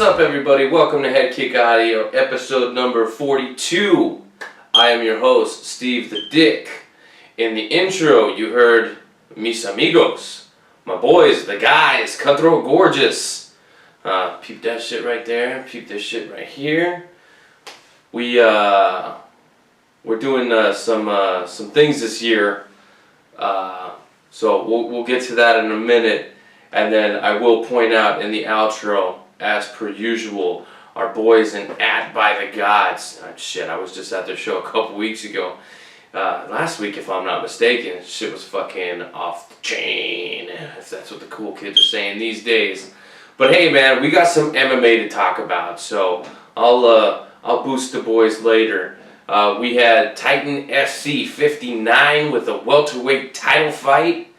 up, everybody? Welcome to HeadKick Audio, episode number 42. I am your host, Steve the Dick. In the intro, you heard mis amigos, my boys, the guys, Cutthroat Gorgeous. Peep that shit right there. Peep this shit right here. We're doing some things this year. So we'll get to that in a minute. And then I will point out in the outro, as per usual, our boys in At By The Gods. Shit, I was just at their show a couple weeks ago. Last week, if I'm not mistaken, shit was fucking off the chain, if that's what the cool kids are saying these days. But hey, man, we got some MMA to talk about, so I'll boost the boys later. We had Titan FC 59 with a welterweight title fight.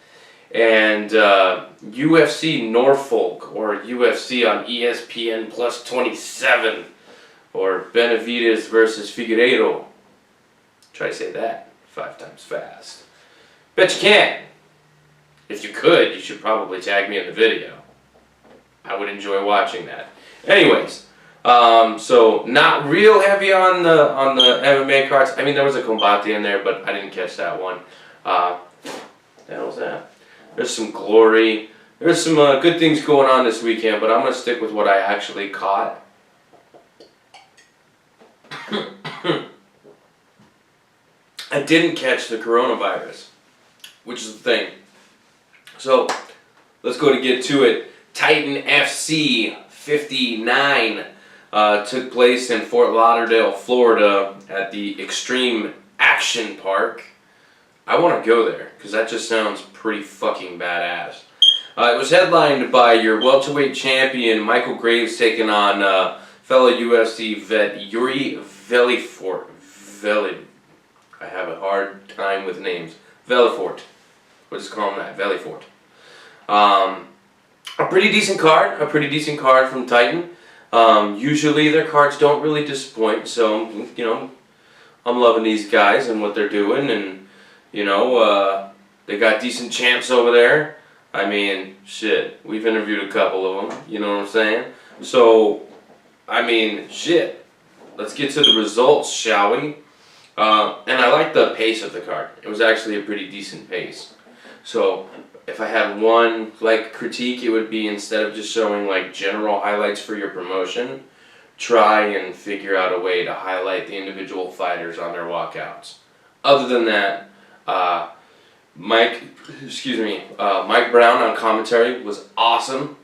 And UFC Norfolk, or UFC on ESPN Plus 27, or Benavidez versus Figueiredo. Try to say that 5 times fast. Bet you can't. If you could, you should probably tag me in the video. I would enjoy watching that. Anyways, so not real heavy on the MMA cards. I mean, there was a combate in there, but I didn't catch that one. The hell was that? There's some glory. There's some good things going on this weekend, but I'm going to stick with what I actually caught. I didn't catch the coronavirus, which is the thing. So, let's go to get to it. Titan FC 59 took place in Fort Lauderdale, Florida at the Extreme Action Park. I want to go there, because that just sounds pretty fucking badass. It was headlined by your welterweight champion, Michael Graves, taking on fellow UFC vet Yuri Velifort. I have a hard time with names. Velifort. We'll just call him that, Velifort. A pretty decent card from Titan. Usually their cards don't really disappoint, so, you know, I'm loving these guys and what they're doing, and you know, they got decent champs over there. I mean, shit, we've interviewed a couple of them, you know what I'm saying? So, I mean, shit, let's get to the results, shall we? And I like the pace of the card. It was actually a pretty decent pace. So, if I had one, critique, it would be instead of just showing, general highlights for your promotion, try and figure out a way to highlight the individual fighters on their walkouts. Other than that, Mike Brown on commentary was awesome.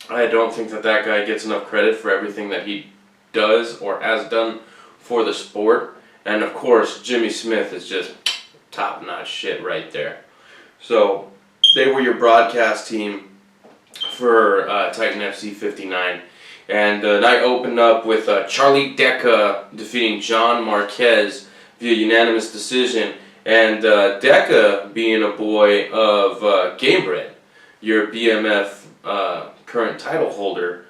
I don't think that guy gets enough credit for everything that he does or has done for the sport. And of course, Jimmy Smith is just top-notch shit right there. So, they were your broadcast team for Titan FC 59. And the night opened up with Charlie Deca defeating John Marquez via unanimous decision. And Deca being a boy of Gamebred, your BMF current title holder,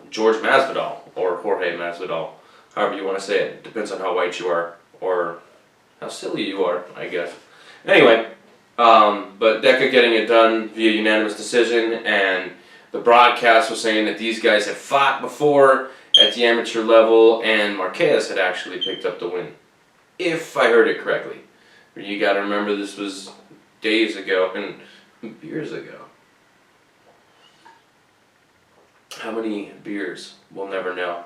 George Masvidal, or Jorge Masvidal, however you want to say it. Depends on how white you are, or how silly you are, I guess. Anyway, but Deca getting it done via unanimous decision, and the broadcast was saying that these guys had fought before at the amateur level, and Marquez had actually picked up the win. If I heard it correctly. You gotta remember this was days ago and years ago. How many beers? We'll never know.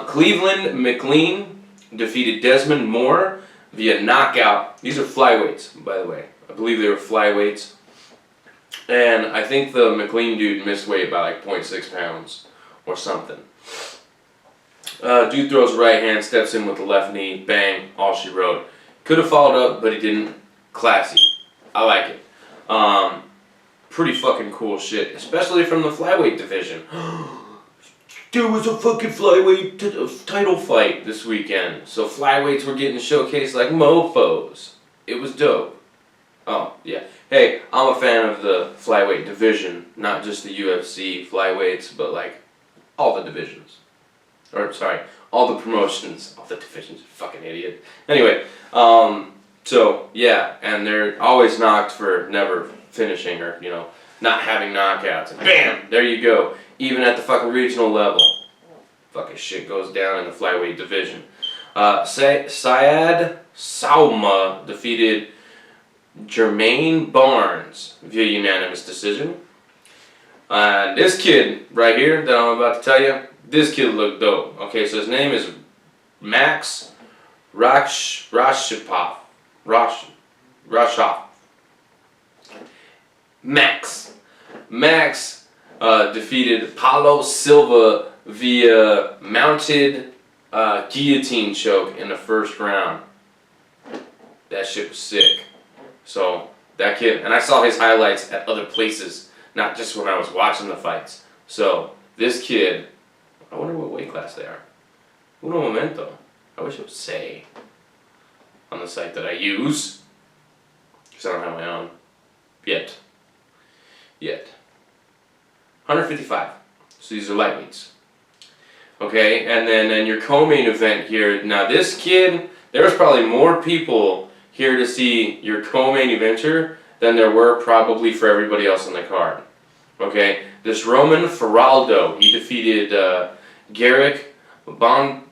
Cleveland McLean defeated Desmond Moore via knockout. These are flyweights, by the way. I believe they were flyweights. And I think the McLean dude missed weight by 0.6 pounds or something. Dude throws right hand, steps in with the left knee, bang, all she wrote. Could have followed up, but he didn't. Classy. I like it. Pretty fucking cool shit, especially from the flyweight division. There was a fucking flyweight title fight this weekend, so flyweights were getting showcased like mofos. It was dope. Oh, yeah. Hey, I'm a fan of the flyweight division, not just the UFC flyweights, but all the divisions. Or, sorry, all the promotions, all the divisions, fucking idiot. Anyway, so, yeah, and they're always knocked for never finishing or, not having knockouts. And bam, there you go. Even at the fucking regional level, fucking shit goes down in the flyweight division. Syed Sauma defeated Jermaine Barnes via unanimous decision. And this kid right here that I'm about to tell you, this kid looked dope. Okay, so his name is Max Rashapov. Max defeated Paulo Silva via mounted guillotine choke in the first round. That shit was sick. So that kid, and I saw his highlights at other places, not just when I was watching the fights. So this kid, I wonder what weight class they are. Uno momento. I wish it would say on the site that I use, because I don't have my own yet. 155. So these are lightweights. Okay, and then in your co-main event here, now this kid, there was probably more people here to see your co-main eventer than there were probably for everybody else on the card. Okay, this Roman Feraldo, he defeated Garrick Bonteco,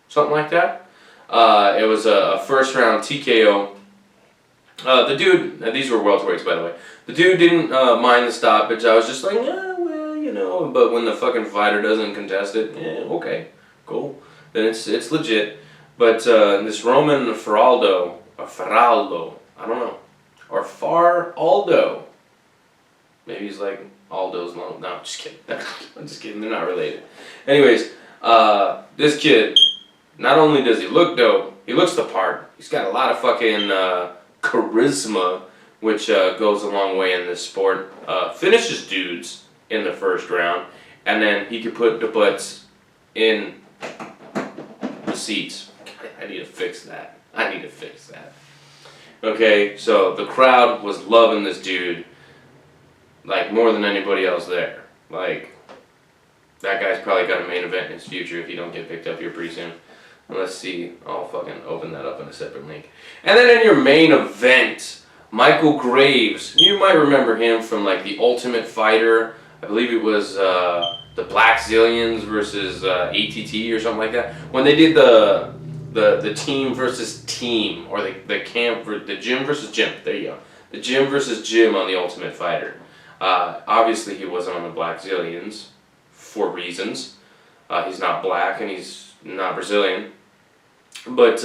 something like that. It was a first round TKO. The dude, these were welterweights by the way. The dude didn't mind the stoppage. I was just like, well, you know. But when the fucking fighter doesn't contest it, okay, cool. Then it's legit. But this Roman Feraldo, I don't know, or Faraldo. Maybe he's like Aldo's long. No, I'm just kidding. I'm just kidding. They're not related. Anyways, this kid, not only does he look dope, he looks the part. He's got a lot of fucking charisma, which goes a long way in this sport. Finishes dudes in the first round, and then he can put the butts in the seats. I need to fix that. Okay, so the crowd was loving this dude, like, more than anybody else there. Like, that guy's probably got a main event in his future if he don't get picked up here pretty soon. Let's see. I'll fucking open that up in a separate link. And then in your main event, Michael Graves. You might remember him from like the Ultimate Fighter. I believe it was the Black Zillions versus ATT or something like that. When they did the team versus team, or the gym versus gym. There you go. The gym versus gym on the Ultimate Fighter. Obviously he wasn't on the Black Zillions for reasons. He's not black and he's not Brazilian. But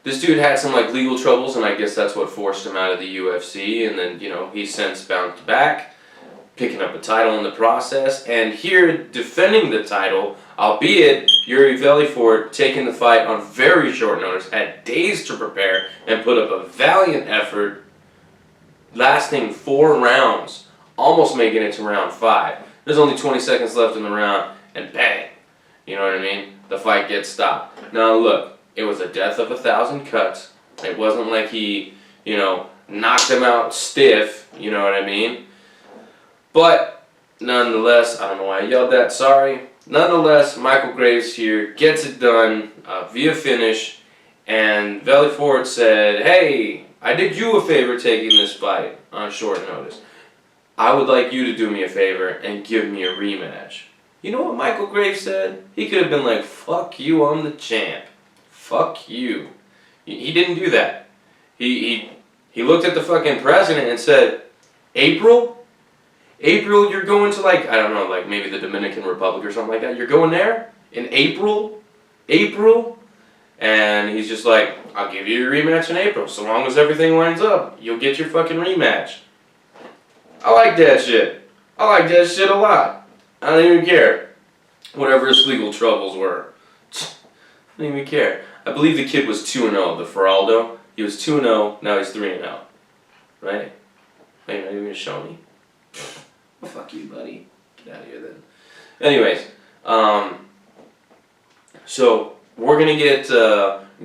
this dude had some like legal troubles, and I guess that's what forced him out of the UFC. And then, you know, he's since bounced back, picking up a title in the process, and here defending the title, albeit Yuri Velifort taking the fight on very short notice, had days to prepare, and put up a valiant effort, lasting 4 rounds, almost making it to round 5. There's only 20 seconds left in the round, and bang, you know what I mean? The fight gets stopped. Now look, it was a death of 1,000 cuts. It wasn't like he, you know, knocked him out stiff, you know what I mean? But nonetheless, I don't know why I yelled that, sorry. Nonetheless, Michael Graves here gets it done via finish, and Velifort said, hey, I did you a favor taking this fight on short notice. I would like you to do me a favor and give me a rematch. You know what Michael Graves said? He could have been like, fuck you, I'm the champ. Fuck you. He didn't do that. He looked at the fucking president and said, April, you're going to like, I don't know, like maybe the Dominican Republic or something like that. You're going there in April? And he's just like, I'll give you your rematch in April. So long as everything lines up, you'll get your fucking rematch. I like that shit. I like that shit a lot. I don't even care. Whatever his legal troubles were. I don't even care. I believe the kid was 2-0, the Feraldo. He was 2-0, now he's 3-0. Right? Wait, are you going to show me? Well, fuck you, buddy. Get out of here then. Anyways, so we're going to get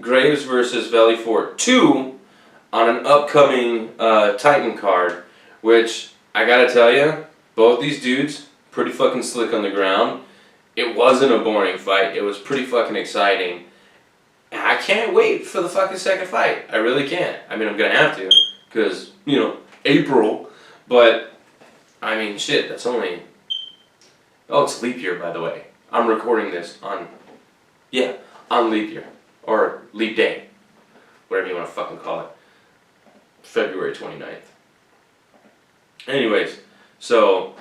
Graves versus Velifort 2 on an upcoming Titan card, which I gotta tell you, both these dudes, pretty fucking slick on the ground. It wasn't a boring fight. It was pretty fucking exciting. I can't wait for the fucking second fight. I really can't. I mean, I'm gonna have to, because, you know, April. But, I mean, shit, that's only... Oh, it's leap year, by the way. I'm recording this on... Yeah, on leap year. Or leap day. Whatever you want to fucking call it. February 29th. Anyways, so...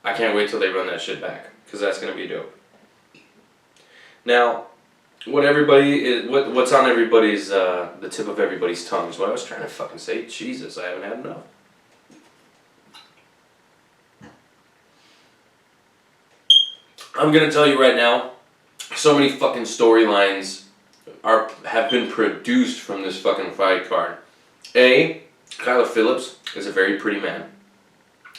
I can't wait till they run that shit back, because that's gonna be dope. Now... What's on everybody's, the tip of everybody's tongue is what I was trying to fucking say. Jesus, I haven't had enough. I'm gonna tell you right now, so many fucking storylines have been produced from this fucking fight card. A, Kyler Phillips is a very pretty man.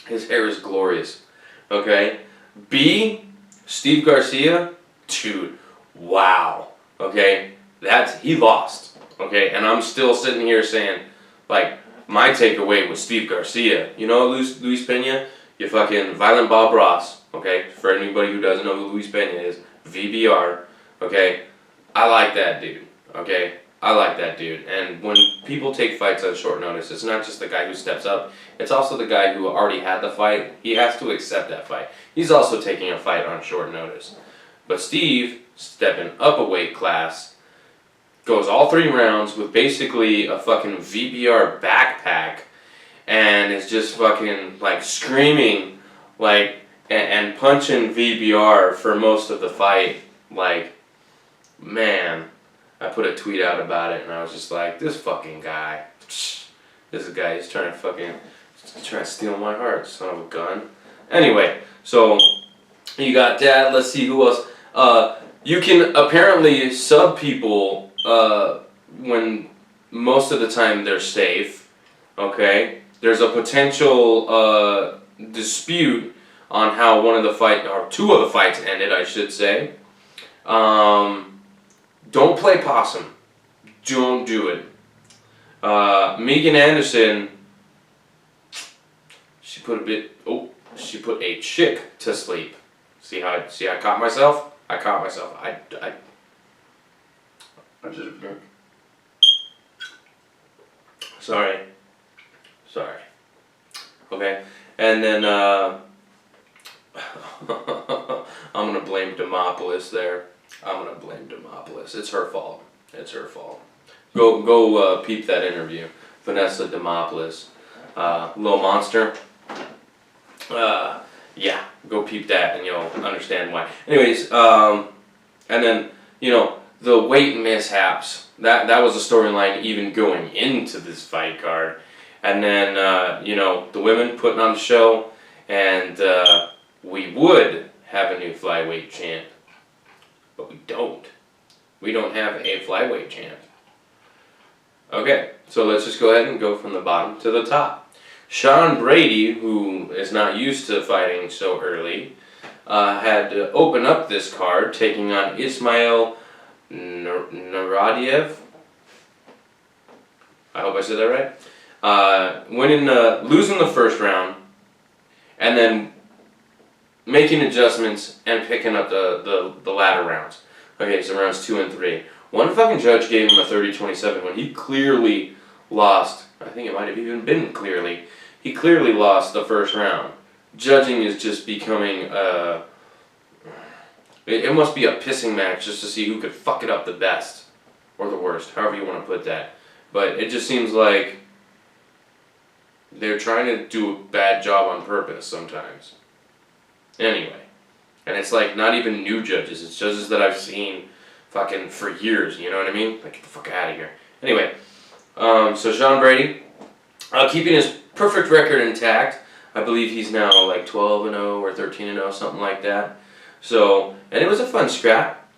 His hair is glorious. Okay? B, Steve Garcia, dude, wow. Okay, he lost. Okay, and I'm still sitting here saying, like, my takeaway was Steve Garcia. You know Luis Pena? You fucking Violent Bob Ross. Okay, for anybody who doesn't know who Luis Pena is, VBR. Okay, I like that dude. Okay, I like that dude. And when people take fights on short notice, it's not just the guy who steps up. It's also the guy who already had the fight. He has to accept that fight. He's also taking a fight on short notice. But Steve, stepping up a weight class, goes all 3 rounds with basically a fucking VBR backpack, and is just fucking like screaming like and punching VBR for most of the fight. Like, man, I put a tweet out about it, and I was just like, this fucking guy, this is a guy who's trying to steal my heart, son of a gun. Anyway, so you got that. Let's see who else. You can apparently sub people when most of the time they're safe. Okay, there's a potential dispute on how one of the fight or 2 of the fights ended, I should say. Don't play possum. Don't do it. Megan Anderson, she put a chick to sleep. See how I caught myself? I caught myself. I just... Sorry. Okay. And then, I'm gonna blame Demopolis there. It's her fault. Go peep that interview. Vanessa Demopolis. Little Monster. Yeah, go peep that and you'll understand why. Anyways, and then, you know, the weight mishaps. That was a storyline even going into this fight card. And then, you know, the women putting on the show, and we would have a new flyweight champ. But we don't. We don't have a flyweight champ. Okay, so let's just go ahead and go from the bottom to the top. Sean Brady, who is not used to fighting so early, had to open up this card, taking on Ismail Naradiev. I hope I said that right. Losing the first round, and then making adjustments and picking up the latter rounds. Okay, so rounds 2 and 3. One fucking judge gave him a 30-27 when he clearly lost. I think it might have even been clearly. He clearly lost the first round. Judging is just becoming it must be a pissing match just to see who could fuck it up the best. Or the worst, however you want to put that. But it just seems like they're trying to do a bad job on purpose sometimes. Anyway. And it's like not even new judges. It's judges that I've seen fucking for years. You know what I mean? Like, get the fuck out of here. Anyway. So Sean Brady, keeping his perfect record intact. I believe he's now like 12-0 or 13-0, something like that. So, and it was a fun scrap.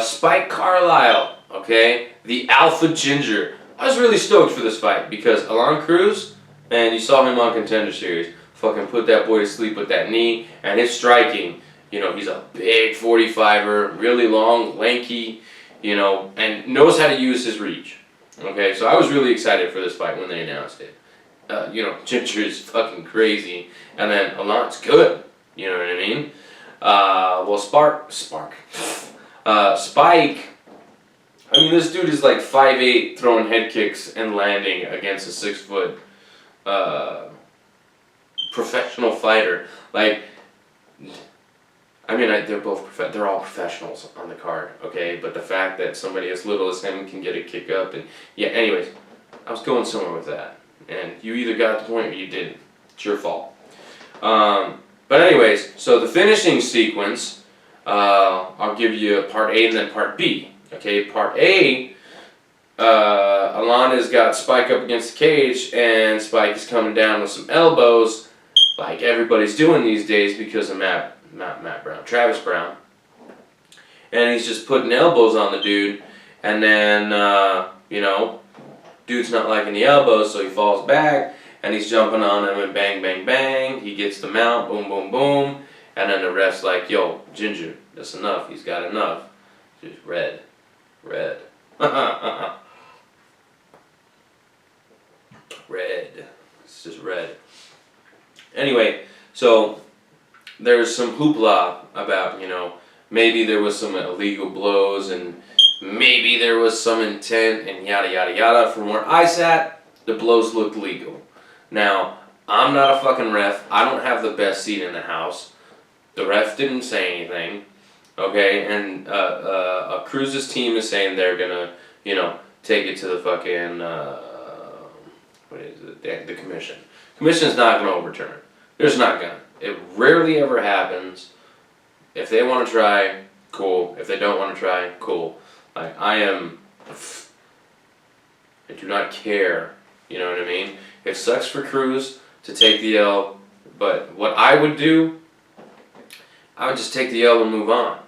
Spike Carlisle, okay, the Alpha Ginger. I was really stoked for this fight because Alon Cruz, man, you saw him on Contender Series, fucking put that boy to sleep with that knee, and his striking, you know, he's a big 45er, really long, lanky, you know, and knows how to use his reach. Okay, so I was really excited for this fight when they announced it. You know, Ginger is fucking crazy, and then Alon's good. You know what I mean? Well, Spike I mean, this dude is like 5'8", throwing head kicks and landing against a 6-foot professional fighter. Like, I mean, they're all professionals on the card, okay? But the fact that somebody as little as him can get a kick up, and yeah. Anyways, I was going somewhere with that, and you either got the point or you didn't. It's your fault. But anyways, so the finishing sequence, I'll give you part A and then part B. Okay, part A, Alana's got Spike up against the cage, and Spike is coming down with some elbows, like everybody's doing these days because of Travis Brown. And he's just putting elbows on the dude, and then, dude's not liking the elbows, so he falls back, and he's jumping on him, and bang, bang, bang, he gets the mount, boom, boom, boom, and then the ref's like, yo, Ginger, that's enough, he's got enough. Just red. Red. It's just red. Anyway, so there's some hoopla about, maybe there was some illegal blows and maybe there was some intent and yada yada yada. From where I sat, the blows looked legal. Now, I'm not a fucking ref. I don't have the best seat in the house. The ref didn't say anything. Okay, and Cruz's team is saying they're gonna, take it to the fucking, the commission. Commission's not gonna overturn it. They're just not gonna. It rarely ever happens. If they want to try, cool. If they don't want to try, cool. Like, I do not care. You know what I mean? It sucks for Cruz to take the L, but what I would do, I would just take the L and move on.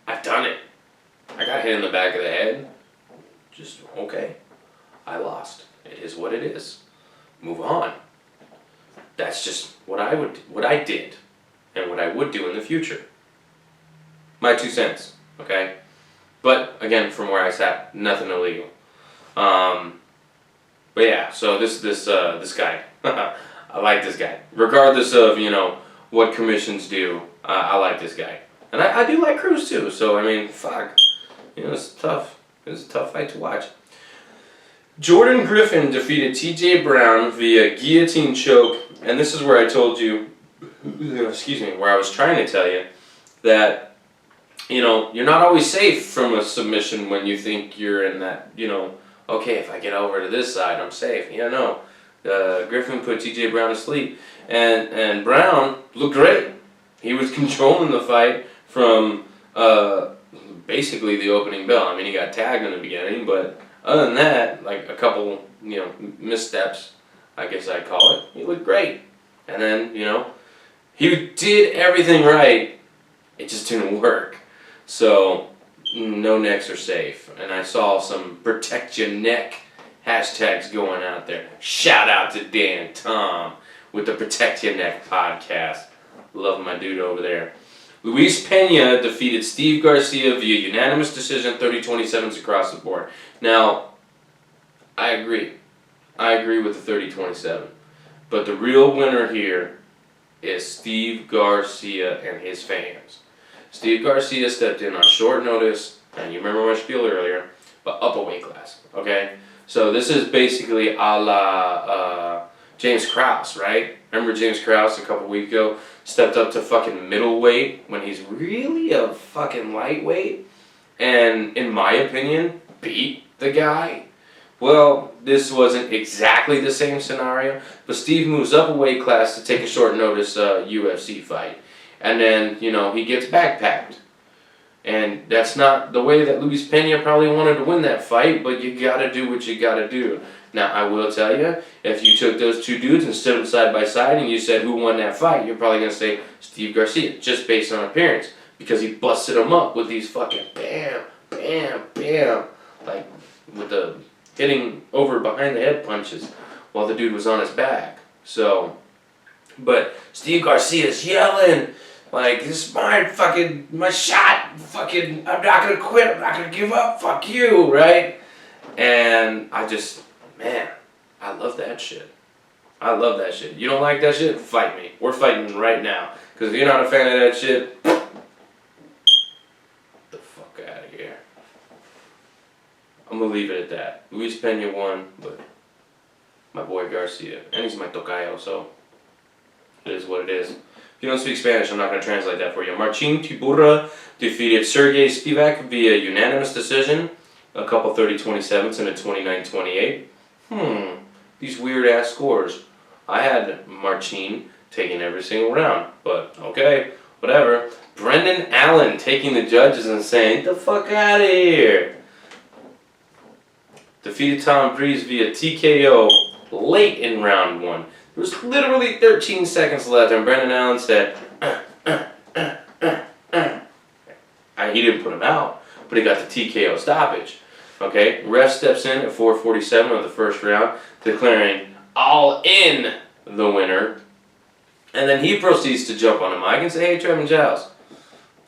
I've done it. I got hit in the back of the head. Just, okay. I lost. It is what it is. Move on. That's just what I did, and what I would do in the future. My 2 cents, okay? But, again, from where I sat, nothing illegal. But yeah, so this guy, I like this guy. Regardless of, what commissions do, I like this guy. And I do like Cruz too, so I mean, fuck. It's tough. It's a tough fight to watch. Jordan Griffin defeated TJ Brown via guillotine choke, and this is where I told you, where I was trying to tell you that, you're not always safe from a submission when you think you're in that, okay, if I get over to this side, I'm safe. No. Griffin put TJ Brown to sleep, and Brown looked great. He was controlling the fight from basically the opening bell. I mean, he got tagged in the beginning, but other than that, like a couple, missteps, I guess I'd call it, he looked great. And then, he did everything right, it just didn't work. So, no necks are safe. And I saw some protect your neck hashtags going out there. Shout out to Dan Tom with the Protect Your Neck podcast. Love my dude over there. Luis Pena defeated Steve Garcia via unanimous decision, 30-27s across the board. Now, I agree. I agree with the 30-27. But the real winner here is Steve Garcia and his fans. Steve Garcia stepped in on short notice, and you remember my spiel earlier, but up a weight class, okay? So this is basically a la James Krause, right? Remember James Krause a couple weeks ago stepped up to fucking middleweight when he's really a fucking lightweight, and in my opinion, beat the guy? Well, this wasn't exactly the same scenario, but Steve moves up a weight class to take a short notice UFC fight. And then, he gets backpacked. And that's not the way that Luis Pena probably wanted to win that fight, but you gotta do what you gotta do. Now, I will tell you, if you took those two dudes and stood them side by side and you said who won that fight, you're probably gonna say Steve Garcia, just based on appearance. Because he busted him up with these fucking bam, bam, bam, like with the hitting over behind the head punches while the dude was on his back. So, but Steve Garcia's yelling, like, this is my shot, I'm not gonna quit, I'm not gonna give up, fuck you, right? And I love that shit. I love that shit. You don't like that shit? Fight me. We're fighting right now. Because if you're not a fan of that shit, get the fuck out of here. I'm going to leave it at that. Luis Pena won, but my boy Garcia. And he's my tocayo, so it is what it is. If you don't speak Spanish, I'm not going to translate that for you. Marcin Tybura defeated Sergey Spivak via unanimous decision. A couple 30-27s and a 29-28. These weird-ass scores. I had Marcin taking every single round, but okay, whatever. Brendan Allen taking the judges and saying, "Get the fuck out of here." Defeated Tom Breeze via TKO late in round 1. There was literally 13 seconds left, and Brendan Allen said, he didn't put him out, but he got the TKO stoppage. Okay, ref steps in at 4:47 of the first round, declaring all in the winner. And then he proceeds to jump on the mic and say, "Hey, Trevin Giles,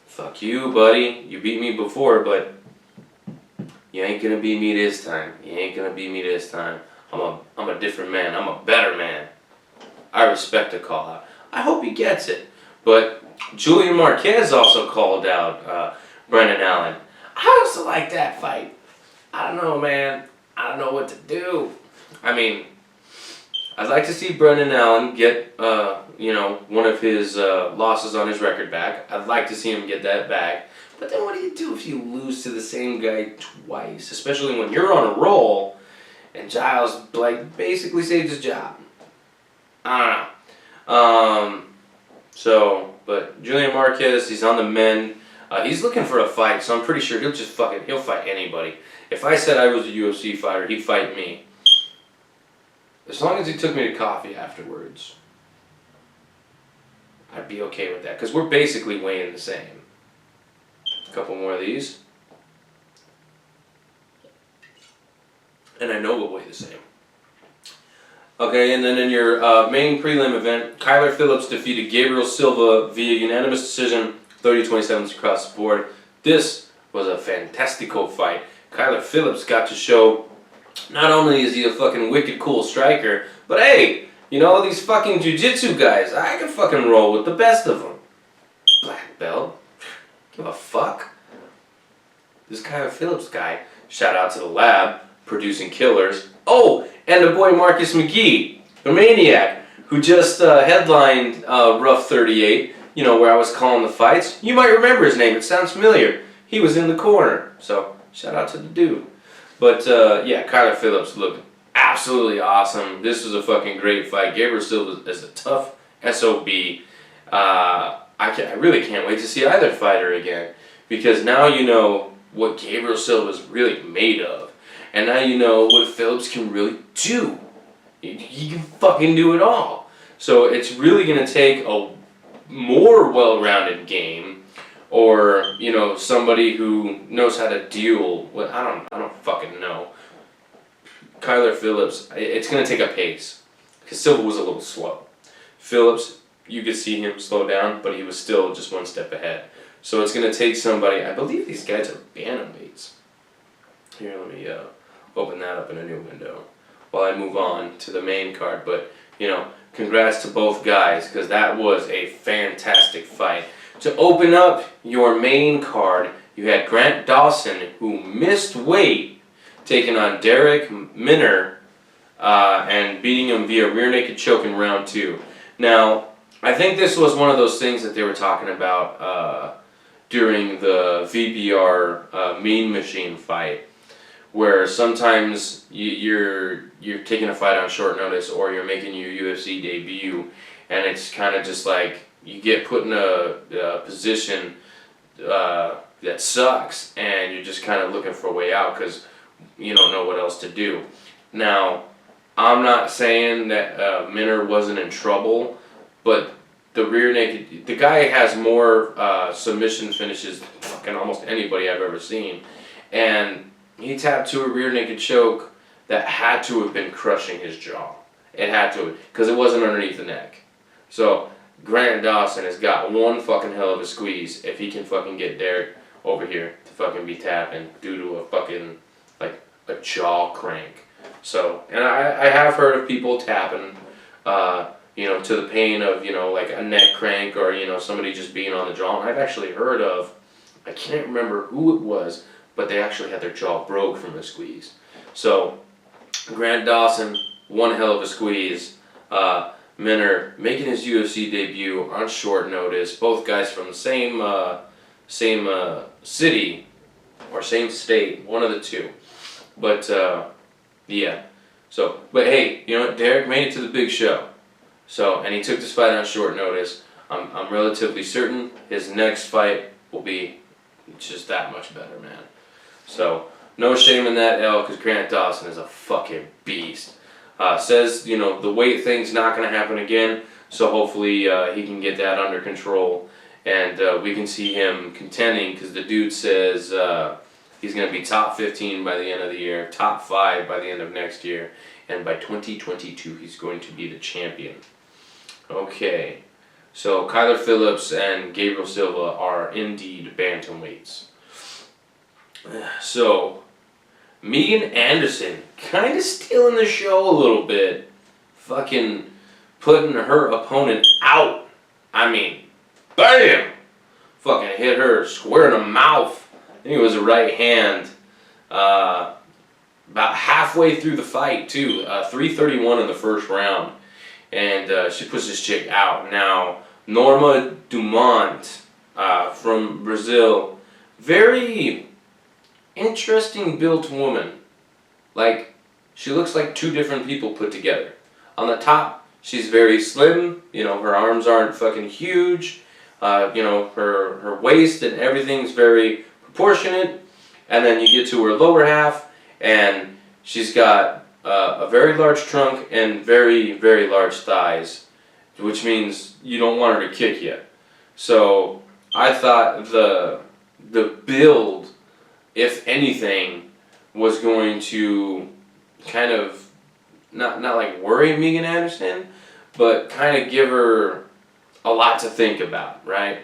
fuck you, buddy. You beat me before, but you ain't gonna beat me this time. You ain't gonna beat me this time. I'm a different man. I'm a better man." I respect the call out. I hope he gets it. But Julian Marquez also called out Brendan Allen. I also like that fight. I don't know, man. I don't know what to do. I mean, I'd like to see Brendan Allen get, one of his losses on his record back. I'd like to see him get that back. But then what do you do if you lose to the same guy twice? Especially when you're on a roll and Giles, basically saved his job. I don't know. But Julian Marquez, he's on the mend. He's looking for a fight, so I'm pretty sure he'll fight anybody. If I said I was a UFC fighter, he'd fight me. As long as he took me to coffee afterwards, I'd be okay with that, because we're basically weighing the same. A couple more of these. And I know we'll weigh the same. Okay, and then in your main prelim event, Kyler Phillips defeated Gabriel Silva via unanimous decision, 30-27 across the board. This was a fantastical fight. Kyler Phillips got to show not only is he a fucking wicked cool striker, but hey, these fucking jiu-jitsu guys, I can fucking roll with the best of them. Black belt. Give a fuck. This Kyler Phillips guy, shout out to the lab, producing killers. Oh, and the boy Marcus McGee, the maniac, who just headlined Rough 38, where I was calling the fights. You might remember his name, it sounds familiar. He was in the corner, so shout out to the dude. But yeah, Kyler Phillips looked absolutely awesome. This was a fucking great fight. Gabriel Silva is a tough SOB. I really can't wait to see either fighter again, because now you know what Gabriel Silva is really made of. And now you know what Phillips can really do. He can fucking do it all. So it's really going to take a more well-rounded game, or somebody who knows how to deal with. I don't fucking know. Kyler Phillips, it's going to take a pace, because Silva was a little slow. Phillips, you could see him slow down, but he was still just one step ahead. So it's going to take somebody. I believe these guys are bantamweights. Here, let me open that up in a new window while I move on to the main card. But, congrats to both guys, because that was a fantastic fight. To open up your main card, you had Grant Dawson, who missed weight, taking on Derek Minner and beating him via rear naked choke in round 2. Now, I think this was one of those things that they were talking about during the VBR Mean Machine fight, where sometimes you're taking a fight on short notice, or you're making your UFC debut, and it's kind of just like you get put in a position that sucks, and you're just kind of looking for a way out because you don't know what else to do. Now, I'm not saying that Minner wasn't in trouble, but the rear naked, the guy has more submission finishes than fucking almost anybody I've ever seen, and he tapped to a rear naked choke that had to have been crushing his jaw. It had to, because it wasn't underneath the neck. So Grant Dawson has got one fucking hell of a squeeze if he can fucking get Derek over here to fucking be tapping due to a fucking, like, a jaw crank. So, and I have heard of people tapping, to the pain of, like a neck crank, or, somebody just being on the jaw. And I've actually heard of, I can't remember who it was, but they actually had their jaw broke from the squeeze. So Grant Dawson, one hell of a squeeze. Minner making his UFC debut on short notice. Both guys from the same city or same state, one of the two. But yeah. So, but hey, you know what? Derek made it to the big show. So, and he took this fight on short notice. I'm relatively certain his next fight will be just that much better, man. So, no shame in that L, because Grant Dawson is a fucking beast. Says, you know, the weight thing's not going to happen again, so hopefully he can get that under control, and we can see him contending, because the dude says he's going to be top 15 by the end of the year, top 5 by the end of next year, and by 2022 he's going to be the champion. Okay, so Kyler Phillips and Gabriel Silva are indeed bantamweights. So, Megan Anderson kind of stealing the show a little bit. Fucking putting her opponent out. I mean, bam! Fucking hit her square in the mouth. I think it was a right hand. About halfway through the fight, too. 3:31 in the first round. And she puts this chick out. Now, Norma Dumont from Brazil. Very interesting built woman. Like, she looks like two different people put together. On the top, she's very slim. You know, her arms aren't fucking huge. You know, her waist and everything's very proportionate. And then you get to her lower half, and she's got a very large trunk and very, very large thighs, which means you don't want her to kick you. So I thought the build, if anything, was going to kind of not like worry Megan Anderson, but kind of give her a lot to think about, right?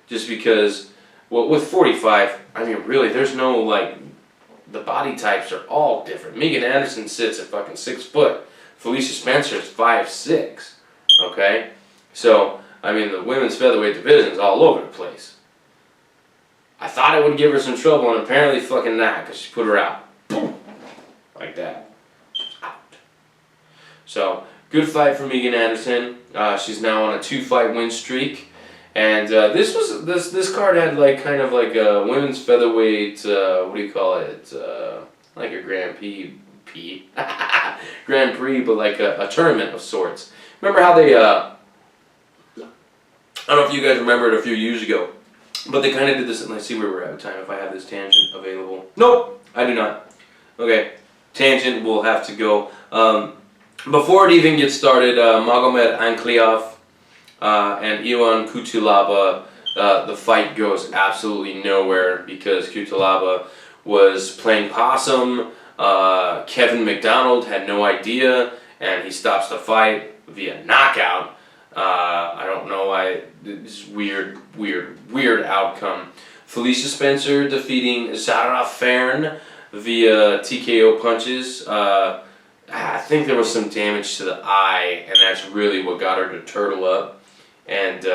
Just because, well, with 45, I mean, really, there's no, like, the body types are all different. Megan Anderson sits at fucking 6 foot. Felicia Spencer's 5'6", okay? So, I mean, the women's featherweight division's all over the place. I thought it would give her some trouble, and apparently fucking not, because she put her out. Boom. Like that. Out. So, good fight for Megan Anderson. She's now on a 2-fight win streak. And this card had like kind of like a women's featherweight, what do you call it? Like a Grand Prix, Grand Prix, but like a tournament of sorts. Remember how they, I don't know if you guys remember it a few years ago, but they kind of did this, and let's see where we're at with time, if I have this tangent available. Nope, I do not. Okay, tangent will have to go. Before it even gets started, Magomed Ankliov and Ion Cutelaba, the fight goes absolutely nowhere because Cutelaba was playing possum. Kevin McDonald had no idea, and he stops the fight via knockout. I don't know why. This weird outcome. Felicia Spencer defeating Zara Fern via TKO punches. I think there was some damage to the eye, and that's really what got her to turtle up and,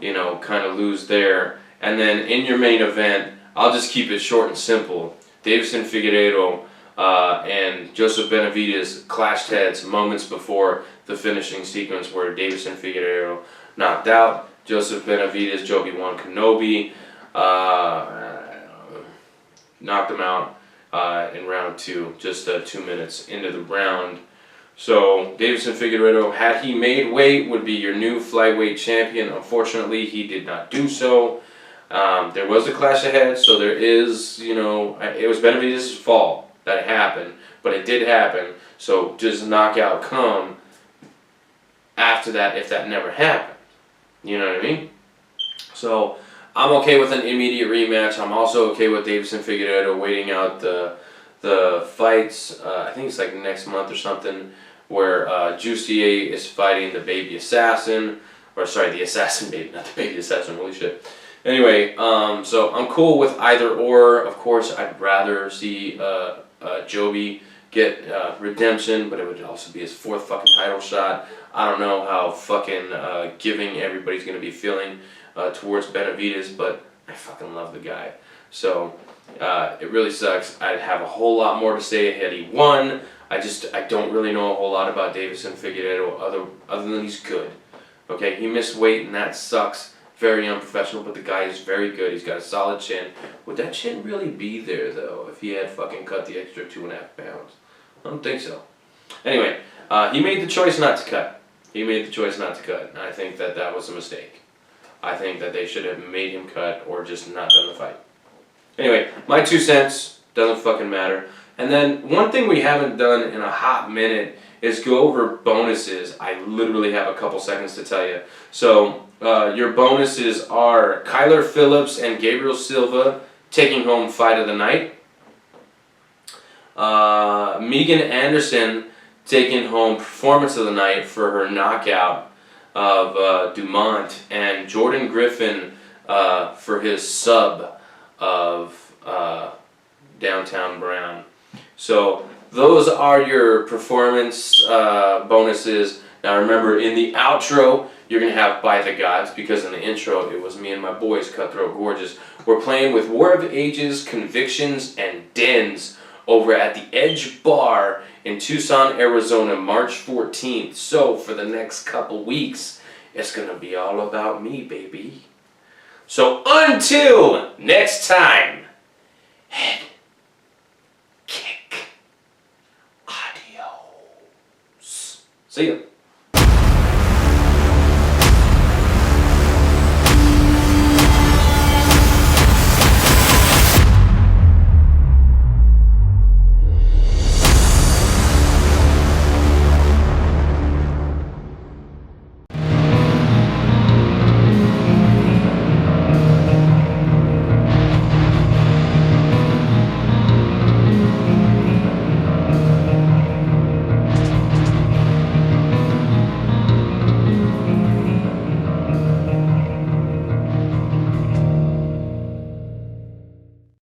you know, kind of lose there. And then in your main event, I'll just keep it short and simple. Deiveson Figueiredo and Joesph Benavidez clashed heads moments before the finishing sequence where Deiveson Figueiredo knocked out Joesph Benavidez, Obi-Wan Kenobi, knocked him out in round 2, just 2 minutes into the round. So Deiveson Figueiredo, had he made weight, would be your new flyweight champion. Unfortunately, he did not do so. There was a clash of heads, so there is, you know, it was Benavidez' fault that it happened, but it did happen. So just knockout come after that if that never happened. You know what I mean? So I'm okay with an immediate rematch. I'm also okay with Deiveson Figueiredo waiting out the fights. I think it's like next month or something, where Jussier is fighting the baby assassin, or sorry, the assassin baby, not the baby assassin. Holy shit. Anyway, so I'm cool with either or. Of course, I'd rather see Joby get redemption, but it would also be his 4th fucking title shot. I don't know how fucking giving everybody's going to be feeling towards Benavidez, but I fucking love the guy. So it really sucks. I'd have a whole lot more to say had he won. I don't really know a whole lot about Deiveson Figueiredo other than he's good. Okay, he missed weight and that sucks. Very unprofessional, but the guy is very good. He's got a solid chin. Would that chin really be there though if he had fucking cut the extra 2.5 pounds? I don't think so. Anyway, he made the choice not to cut. He made the choice not to cut, and I think that that was a mistake. I think that they should have made him cut or just not done the fight. Anyway, my 2 cents, doesn't fucking matter. And then one thing we haven't done in a hot minute is go over bonuses. I literally have a couple seconds to tell you. So your bonuses are Kyler Phillips and Gabriel Silva taking home fight of the night. Megan Anderson taking home performance of the night for her knockout of Dumont, and Jordan Griffin for his sub of Downtown Brown. So those are your performance bonuses. Now remember, in the outro, you're going to have By the Gods, because in the intro, it was me and my boys, Cutthroat Gorgeous. We're playing with War of Ages, Convictions, and Dens over at the Edge Bar in Tucson, Arizona, March 14th. So for the next couple weeks, it's going to be all about me, baby. So until next time, head kick. Adios. See ya.